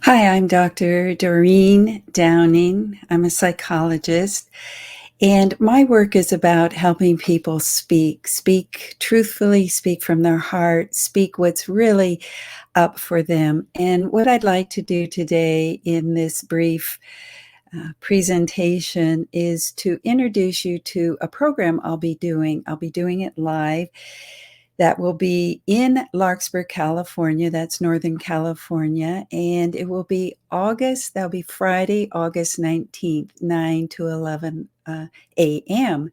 Hi, I'm Dr. Doreen Downing. I'm a psychologist, and my work is about helping people speak truthfully, speak from their heart, speak what's really up for them. And what I'd like to do today in this brief presentation is to introduce you to a program I'll be doing. I'll be doing it live. That will be in Larkspur, California. That's Northern California. And it will be that'll be Friday, August 19th, 9 to 11 a.m.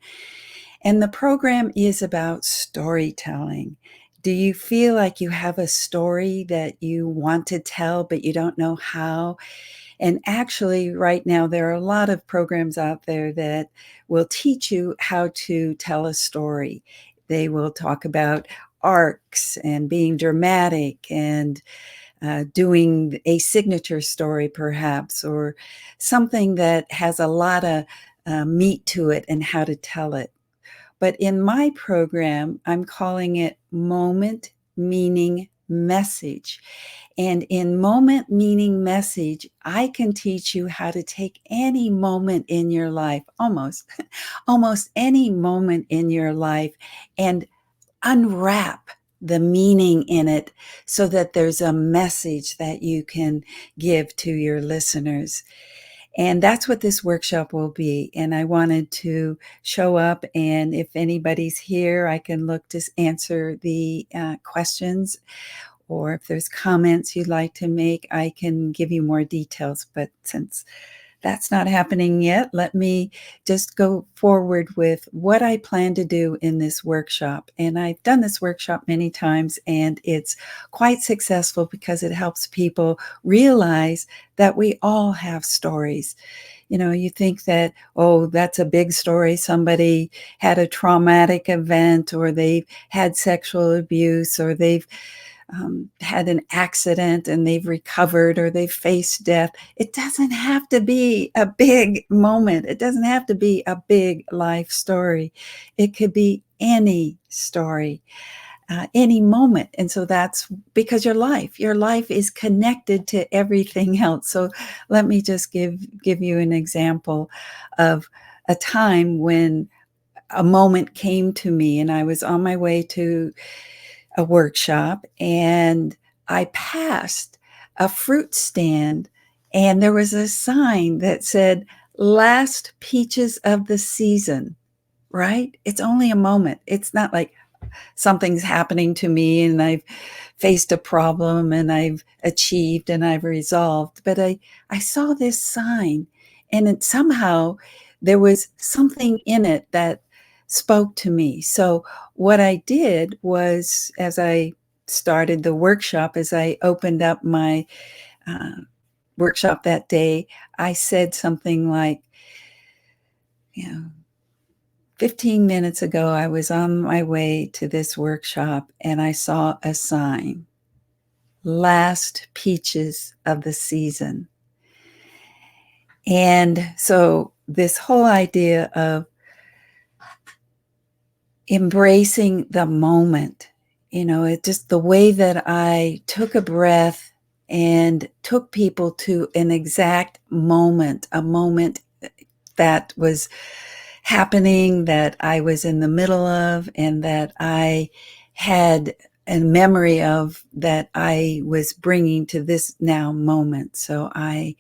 And the program is about storytelling. Do you feel like you have a story that you want to tell, but you don't know how? And actually, right now, there are a lot of programs out there that will teach you how to tell a story. They will talk about arcs and being dramatic and doing a signature story, perhaps, or something that has a lot of meat to it and how to tell it. But in my program, I'm calling it Moment, Meaning, Message. And in Moment, Meaning, Message, I can teach you how to take any moment in your life, almost any moment in your life, and unwrap the meaning in it so that there's a message that you can give to your listeners. And that's what this workshop will be. And I wanted to show up, and if anybody's here, I can look to answer the questions, or if there's comments you'd like to make, I can give you more details. But since that's not happening yet, let me just go forward with what I plan to do in this workshop. And I've done this workshop many times, and it's quite successful because it helps people realize that we all have stories. You know, you think that, oh, that's a big story. Somebody had a traumatic event, or they've had sexual abuse, or they've had an accident and they've recovered, or they've faced death. It doesn't have to be a big moment. It doesn't have to be a big life story. It could be any story, any moment. And so that's because your life is connected to everything else. So let me just give you an example of a time when a moment came to me, and I was on my way to a workshop, and I passed a fruit stand, and there was a sign that said, "Last peaches of the season," right? It's only a moment. It's not like something's happening to me and I've faced a problem and I've achieved and I've resolved. But I saw this sign, and somehow there was something in it that spoke to me. So what I did was, as I started the workshop, as I opened up my uh, workshop that day, I said something like, you know, 15 minutes ago, I was on my way to this workshop and I saw a sign, "Last peaches of the season." And so this whole idea of embracing the moment, it just the way that I took a breath and took people to an exact moment, a moment that was happening, that I was in the middle of, and that I had a memory of, that I was bringing to this now moment. So I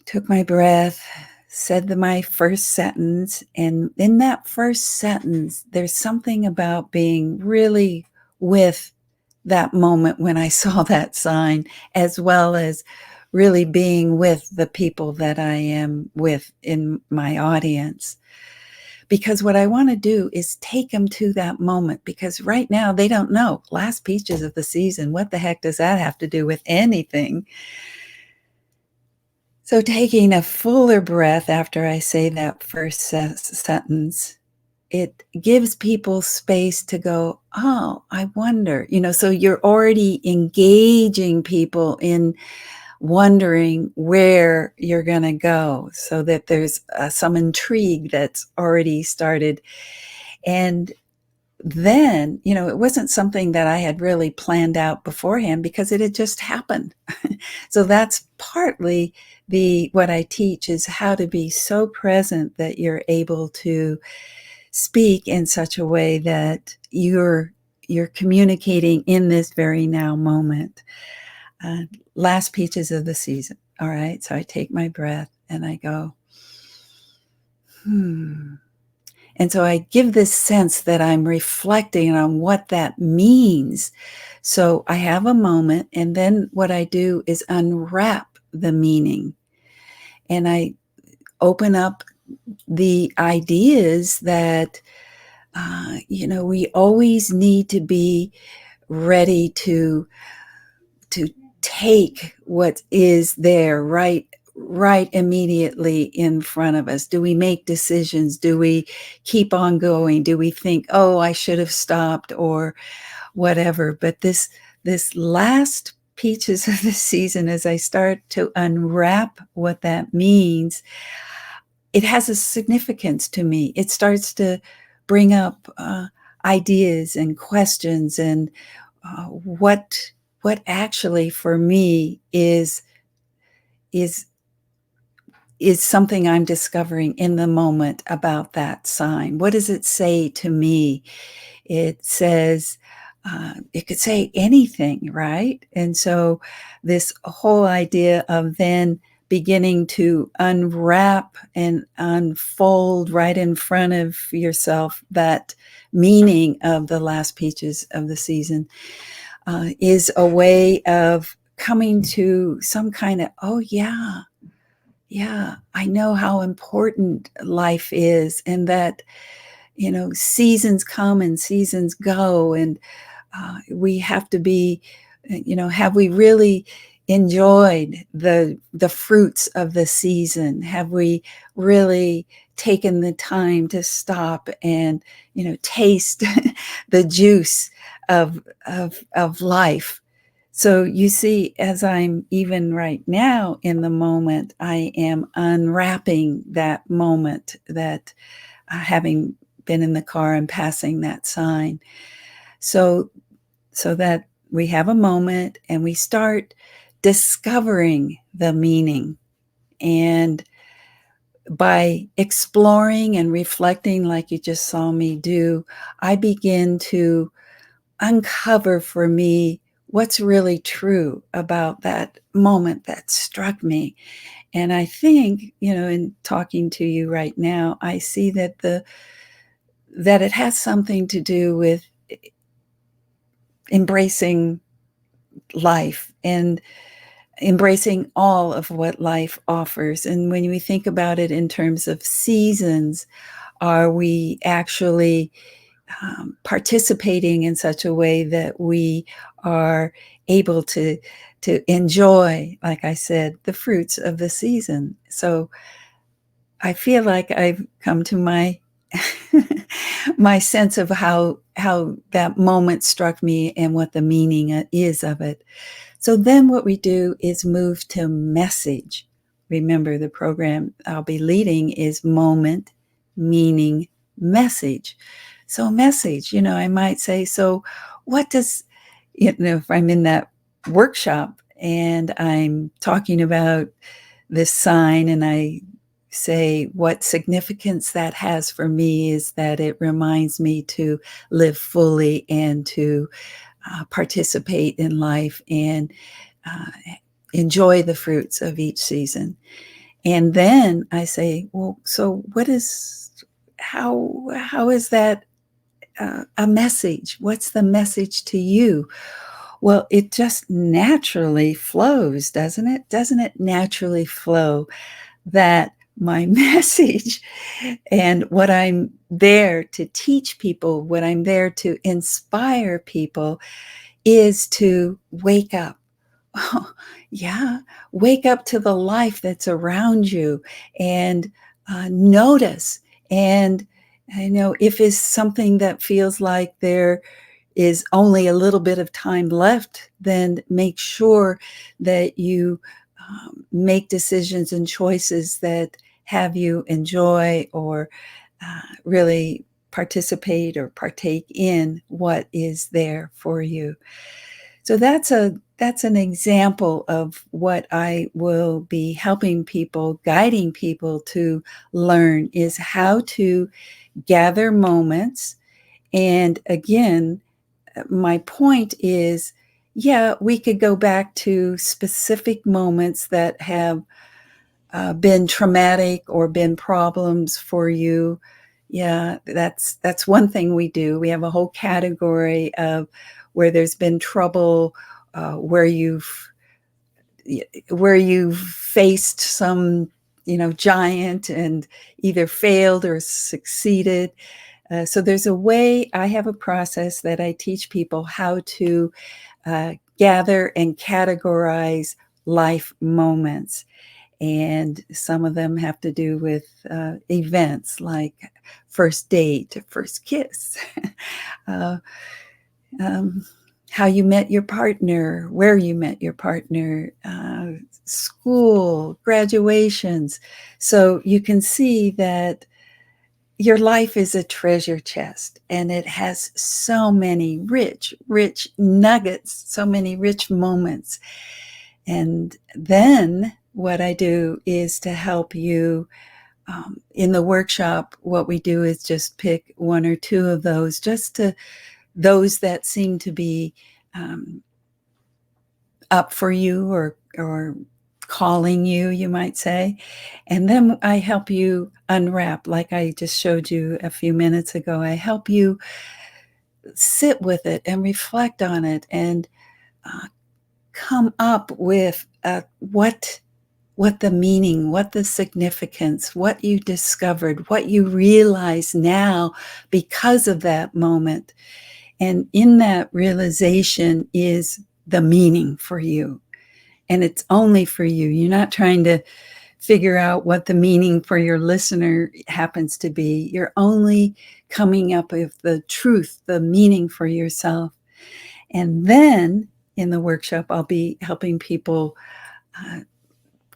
took my breath, said my first sentence, and in that first sentence, there's something about being really with that moment when I saw that sign, as well as really being with the people that I am with in my audience. Because what I want to do is take them to that moment, because right now they don't know. Last peaches of the season. What the heck does that have to do with anything? So taking a fuller breath after I say that first sentence, it gives people space to go, oh, I wonder, so you're already engaging people in wondering where you're going to go, so that there's some intrigue that's already started. And then, it wasn't something that I had really planned out beforehand because it had just happened. So that's partly what I teach is how to be so present that you're able to speak in such a way that you're communicating in this very now moment. Uh, Last peaches of the season. All right. So I take my breath and I go, hmm. And so I give this sense that I'm reflecting on what that means. So I have a moment, and then what I do is unwrap the meaning. And I open up the ideas that, we always need to be ready to take what is there right immediately in front of us. Do we make decisions? Do we keep on going? Do we think, oh, I should have stopped or whatever? But this last peaches of the season, as I start to unwrap what that means, it has a significance to me. It starts to bring up ideas and questions and what actually for me is is something I'm discovering in the moment about that sign. What does it say to me? It says, it could say anything, right? And so this whole idea of then beginning to unwrap and unfold right in front of yourself that meaning of the last peaches of the season is a way of coming to some kind of, oh, yeah, I know how important life is, and that, seasons come and seasons go, and we have to be, have we really enjoyed the fruits of the season? Have we really taken the time to stop and, taste the juice of life? So you see, as I'm even right now in the moment, I am unwrapping that moment that having been in the car and passing that sign. So that we have a moment and we start discovering the meaning. And by exploring and reflecting, like you just saw me do, I begin to uncover for me what's really true about that moment that struck me. And I think, in talking to you right now, I see that it has something to do with embracing life and embracing all of what life offers. And when we think about it in terms of seasons, are we actually participating in such a way that we are able to enjoy, like I said, the fruits of the season? So I feel like I've come to my my sense of how that moment struck me and what the meaning is of it. So then what we do is move to message. Remember, the program I'll be leading is moment, meaning, message. So message, I might say, so what does, if I'm in that workshop and I'm talking about this sign and I say what significance that has for me is that it reminds me to live fully and to participate in life and uh, enjoy the fruits of each season. And then I say, well, so how is that a message? What's the message to you? Well, it just naturally flows, doesn't it? Doesn't it naturally flow that my message and what I'm there to teach people, what I'm there to inspire people is to wake up. Oh, yeah, wake up to the life that's around you and notice. And if it's something that feels like there is only a little bit of time left, then make sure that you make decisions and choices that have you enjoy or really participate or partake in what is there for you. So that's an example of what I will be helping people, guiding people to learn, is how to gather moments. And again, my point is, yeah, we could go back to specific moments that have been traumatic or been problems for you. Yeah, that's one thing we do. We have a whole category of where there's been trouble, where you've faced some, giant and either failed or succeeded. So there's a way. I have a process that I teach people how to gather and categorize life moments. And some of them have to do with events like first date, first kiss, uh, um, how you met your partner, where you met your partner, school, graduations. So you can see that your life is a treasure chest, and it has so many rich nuggets, so many rich moments. And then what I do is to help you in the workshop. What we do is just pick one or two of those, those that seem to be um, up for you, or calling you, you might say. And then I help you unwrap, like I just showed you a few minutes ago. I help you sit with it and reflect on it, and uh, come up with what the meaning, what the significance, what you discovered, what you realize now because of that moment. And in that realization is the meaning for you. And it's only for you. You're not trying to figure out what the meaning for your listener happens to be. You're only coming up with the truth, the meaning for yourself. And then in the workshop, I'll be helping people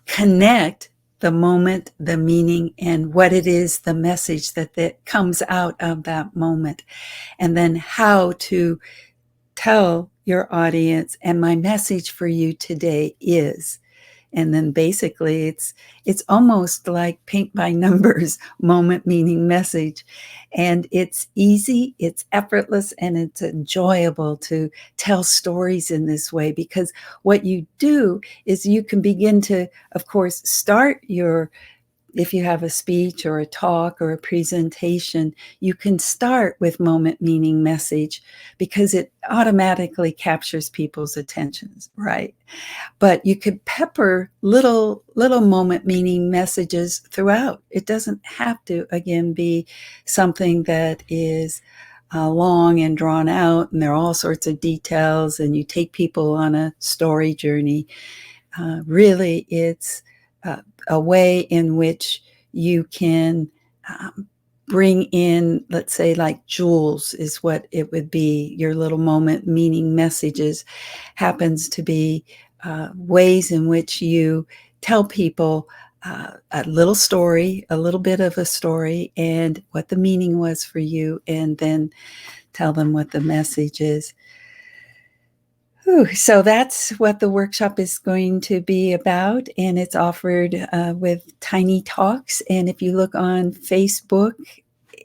connect the moment, the meaning, and what it is, the message that comes out of that moment. And then how to tell your audience, and my message for you today is. And then basically it's almost like paint by numbers, moment, meaning, message. And it's easy, it's effortless, and it's enjoyable to tell stories in this way, because what you do is you can begin to, of course, start if you have a speech or a talk or a presentation, you can start with moment, meaning, message, because it automatically captures people's attentions, right? But you could pepper little moment, meaning, messages throughout. It doesn't have to, again, be something that is long and drawn out, and there are all sorts of details, and you take people on a story journey. Really, it's a way in which you can bring in, let's say, like jewels is what it would be. Your little moment, meaning, messages happens to be ways in which you tell people a little story, a little bit of a story, and what the meaning was for you, and then tell them what the message is. So that's what the workshop is going to be about, and it's offered with tiny talks. And if you look on Facebook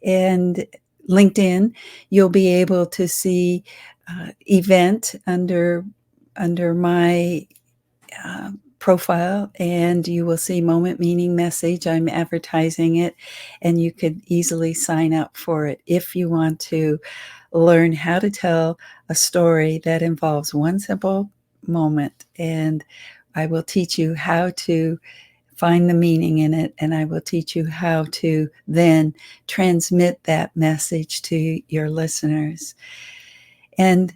and LinkedIn, you'll be able to see event under my profile, and you will see moment, meaning, message. I'm advertising it, and you could easily sign up for it if you want to learn how to tell a story that involves one simple moment. And I will teach you how to find the meaning in it, and I will teach you how to then transmit that message to your listeners. And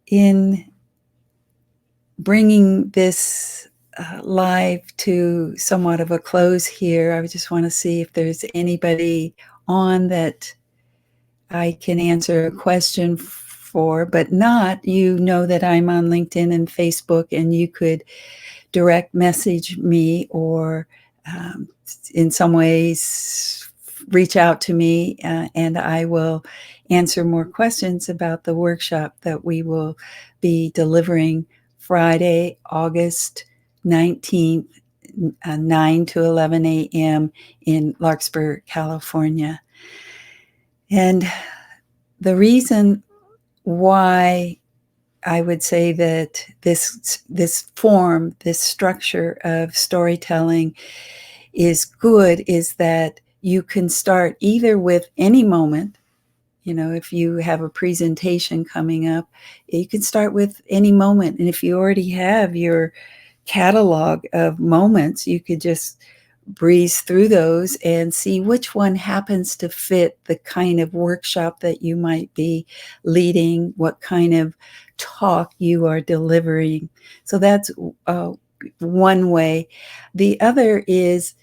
in bringing this live to somewhat of a close here, I just want to see if there's anybody on that I can answer a question for, but not, you know that I'm on LinkedIn and Facebook, and you could direct message me, or in some ways reach out to me, and I will answer more questions about the workshop that we will be delivering Friday, August 19th, 9 to 11 a.m. in Larkspur, California. And the reason why I would say that this form, this structure of storytelling is good is that you can start either with any moment. If you have a presentation coming up, you can start with any moment. And if you already have your catalog of moments, you could just breeze through those and see which one happens to fit the kind of workshop that you might be leading, what kind of talk you are delivering. So that's one way. The other is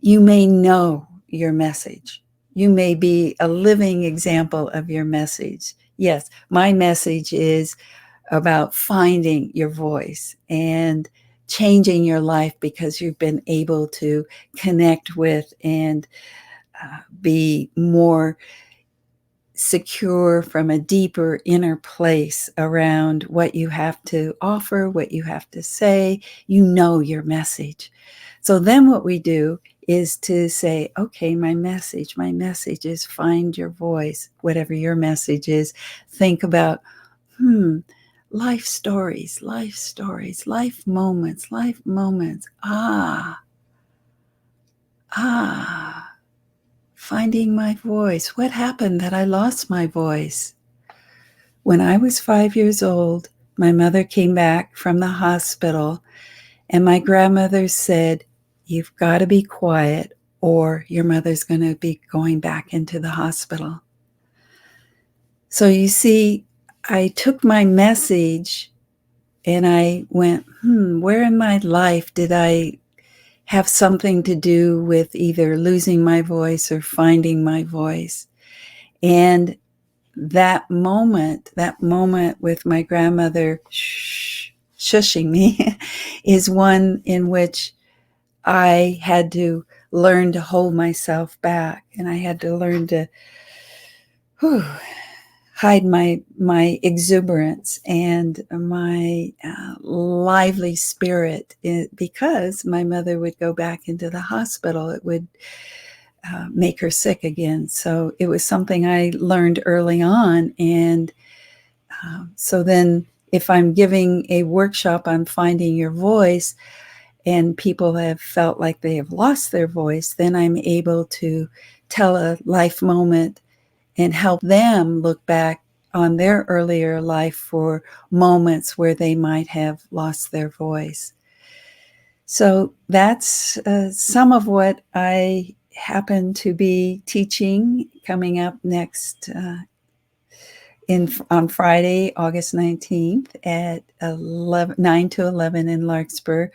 you may know your message. You may be a living example of your message. Yes, my message is about finding your voice and changing your life because you've been able to connect with and be more secure from a deeper inner place around what you have to offer, what you have to say. You know your message. So then what we do is to say, okay, my message is find your voice, whatever your message is. Think about, life stories, life moments. Finding my voice. What happened that I lost my voice? When I was 5 years old, my mother came back from the hospital, and my grandmother said, "You've got to be quiet or your mother's going to be going back into the hospital." So you see, I took my message and I went, where in my life did I have something to do with either losing my voice or finding my voice? And that moment with my grandmother shushing me is one in which I had to learn to hold myself back, and I had to learn to hide my exuberance and my lively spirit, because my mother would go back into the hospital. It would make her sick again. So it was something I learned early on. And so then if I'm giving a workshop on finding your voice and people have felt like they have lost their voice, then I'm able to tell a life moment and help them look back on their earlier life for moments where they might have lost their voice. So that's some of what I happen to be teaching coming up next on Friday, August 19th at 9 to 11 in Larkspur.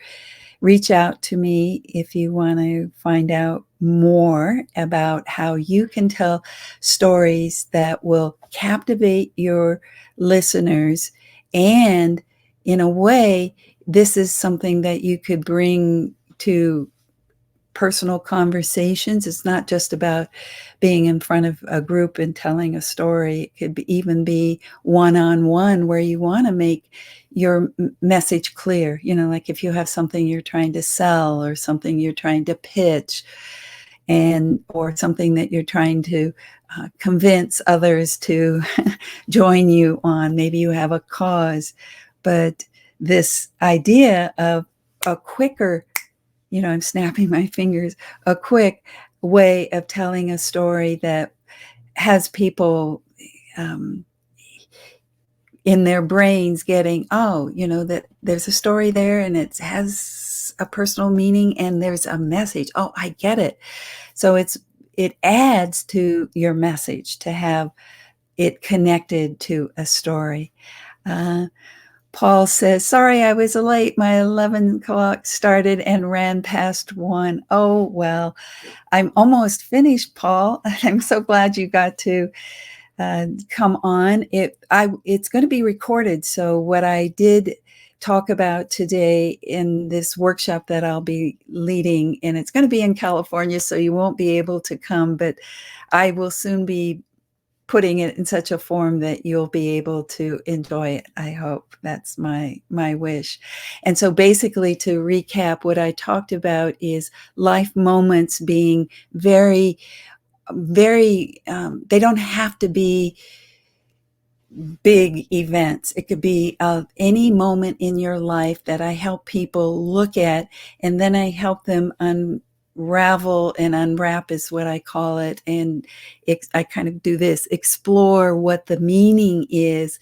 Reach out to me if you want to find out more about how you can tell stories that will captivate your listeners. And in a way, this is something that you could bring to personal conversations. It's not just about being in front of a group and telling a story. It could even be one-on-one where you want to make your message clear. Like if you have something you're trying to sell or something you're trying to pitch, or something that you're trying to convince others to join you on. Maybe you have a cause, but this idea of a quicker, I'm snapping my fingers, a quick way of telling a story that has people in their brains getting, that there's a story there and it has a personal meaning and there's a message. Oh, I get it. So it adds to your message to have it connected to a story. Paul says, sorry, I was late. My 11 o'clock started and ran past 1. Oh, well, I'm almost finished, Paul. I'm so glad you got to come on. It's going to be recorded. So what I did talk about today in this workshop that I'll be leading. And it's going to be in California, so you won't be able to come, but I will soon be putting it in such a form that you'll be able to enjoy it. I hope that's my wish. And so basically, to recap, what I talked about is life moments being very, very, they don't have to be big events. It could be any moment in your life that I help people look at, and then I help them unravel and unwrap is what I call it. And I kind of do this, explore what the meaning is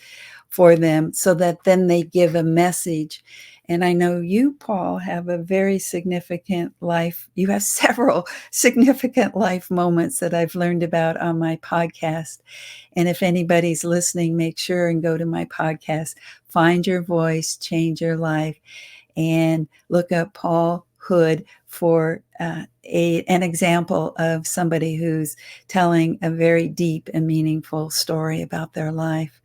for them, so that then they give a message. And I know you, Paul, have a very significant life. You have several significant life moments that I've learned about on my podcast. And if anybody's listening, make sure and go to my podcast, Find Your Voice, Change Your Life, and look up Paul Hood for an example of somebody who's telling a very deep and meaningful story about their life.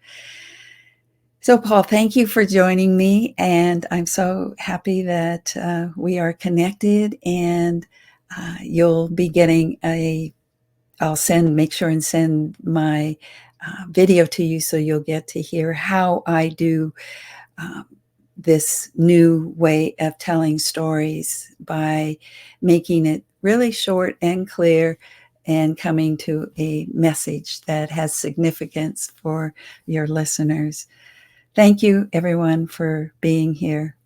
So, Paul, thank you for joining me. And I'm so happy that we are connected, and you'll be getting I'll make sure and send my video to you, so you'll get to hear how I do this new way of telling stories by making it really short and clear and coming to a message that has significance for your listeners. Thank you, everyone, for being here.